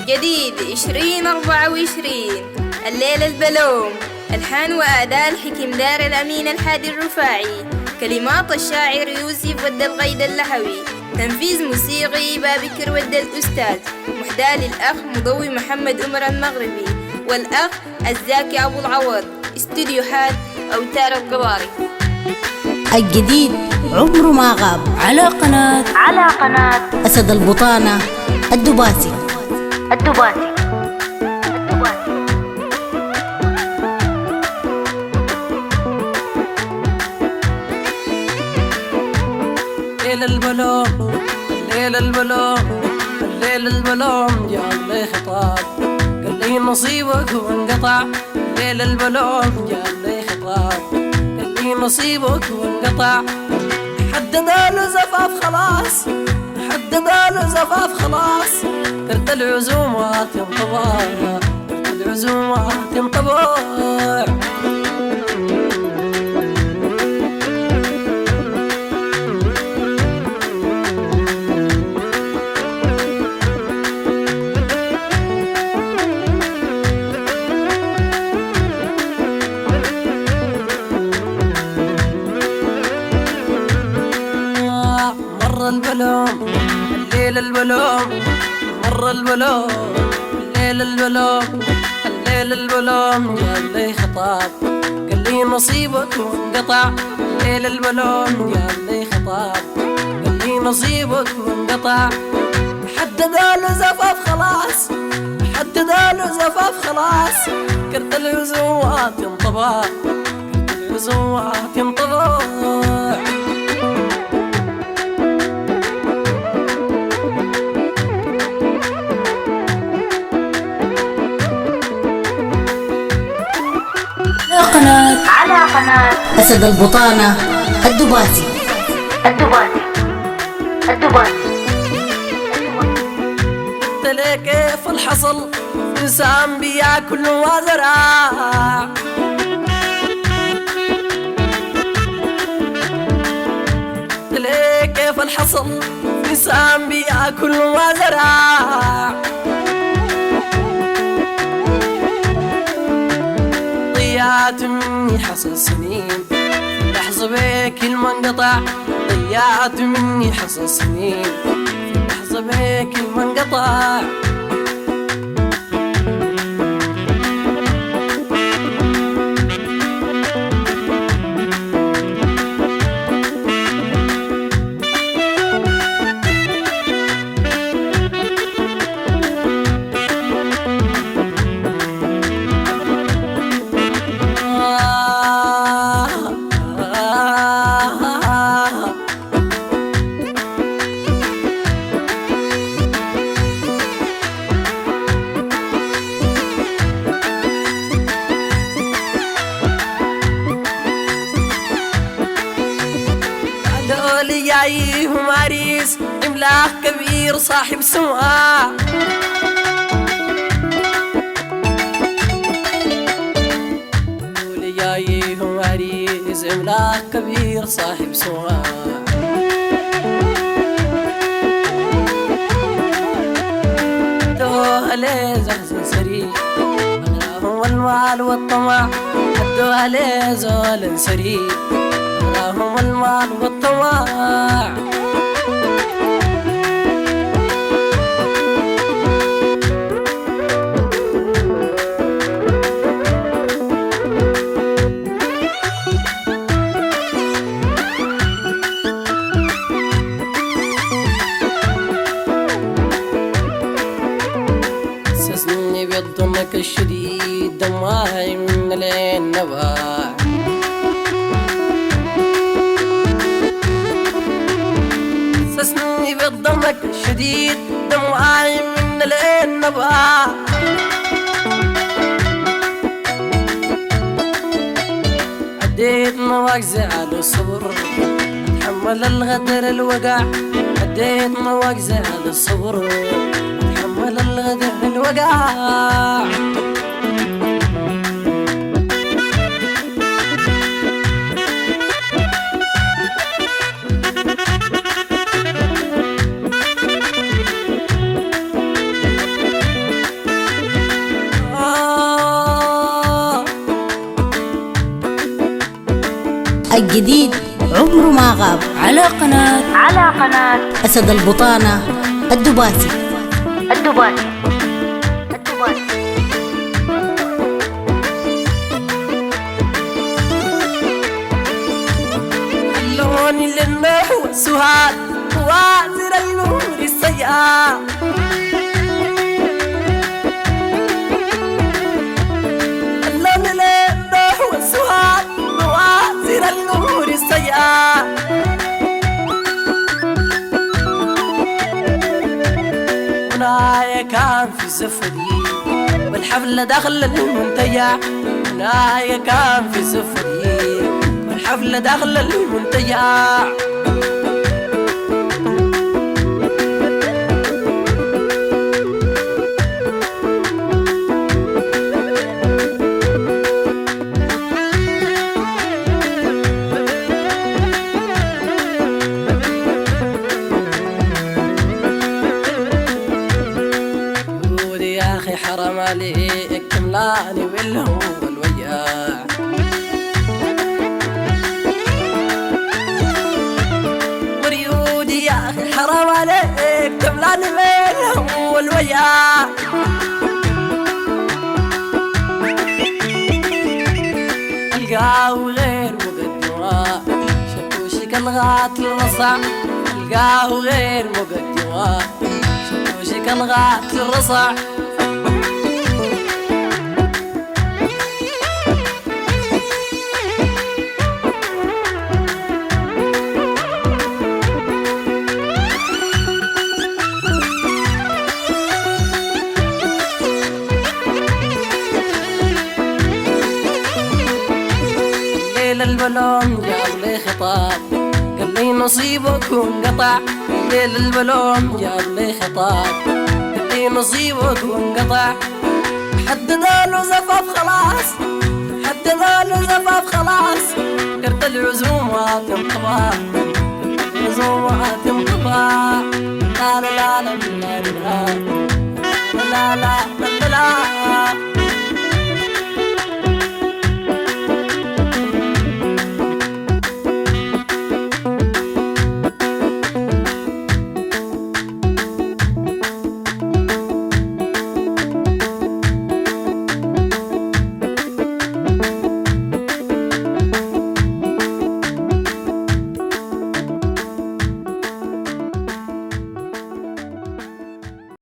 جديد 2024 الليلة البلوم. ألحان وأداء الحكم دار الأمين الحادي الرفاعي، كلمات الشاعر يوسف ود الغيد اللهوي، تنفيذ موسيقي بابكر ود الأستاذ، محدى للأخ مضوي محمد أمر المغربي، والأخ الزاكي أبو العوض، استديوهات أوتار القواري. الجديد عمره ما غاب على قناة أسد البطانة الدباسي. الليل البلوم جاب لي خطاب قال لي نصيبك وانقطع. الليل البلوم جاب لي خطاب قال لي نصيبك وانقطع. حدد له زفاف خلاص كرت العزومات ينطبع. الليل البلوم جاب لي خطاب قال لي نصيبك وانقطع. الليل البلوم جاب لي خطاب قال لي نصيبك وانقطع. حدد له زفاف خلاص كرت العزومات ينطبع. على قناة أسد البطانة الدباسي. قلت لي كيف الحصل إنسان بياكل وزرع. قلت لي كيف الحصل إنسان بياكل وزرع. ضيعت مني حصل سنين في لحظة بيك المنقطع. ضيعت مني حصل سنين في لحظة بيك المنقطع. جايهم عريس عملاق كبير صاحب سمعة. جايهم عريس عملاق كبير صاحب سمعة. ادوها لي زهزن سري أغراهم المال والطمع. ادوها لي زول سري أغراهم المال والطمع. حسسني بضمك الشديد دمعي من العين نبع. حسسني بضمك الشديد دمعي من العين نبع. عديت مواقزة على الصبر اتحمل الغدر الوقع. عديت مواقزة على الصبر اتحمل الغدر الوقع. الجديد عمره ما غاب على قناة أسد البطانة الدباسي. اللون للنحو السهاد وازر النور السيئة. اللون للنحو السهاد وازر النور السيئة. هنايا كان في سفري والحفلة داخل المنتجع. هنايا كان في سفري والحفلة داخل المنتجع. يا أخي حرام عليك تملاني بالهو والوجاع. وريودي يا أخي حرام عليك تملاني بالهو والوجاع. القاه غير مقدمات شكوشك الغات الرصع. القاه غير مقدمات شكوشك الغات الرصع. البلوم جاب لي خطاب قال لي نصيبك وانقطع. ليل البلوم جاب لي خطاب قال لي نصيبك وانقطع. حددوا له زفاف خلاص حددوا له زفاف خلاص. كرت العزومات انطبع العزومات انطبع. لا لا لا لا لا لا لا لا لا لا.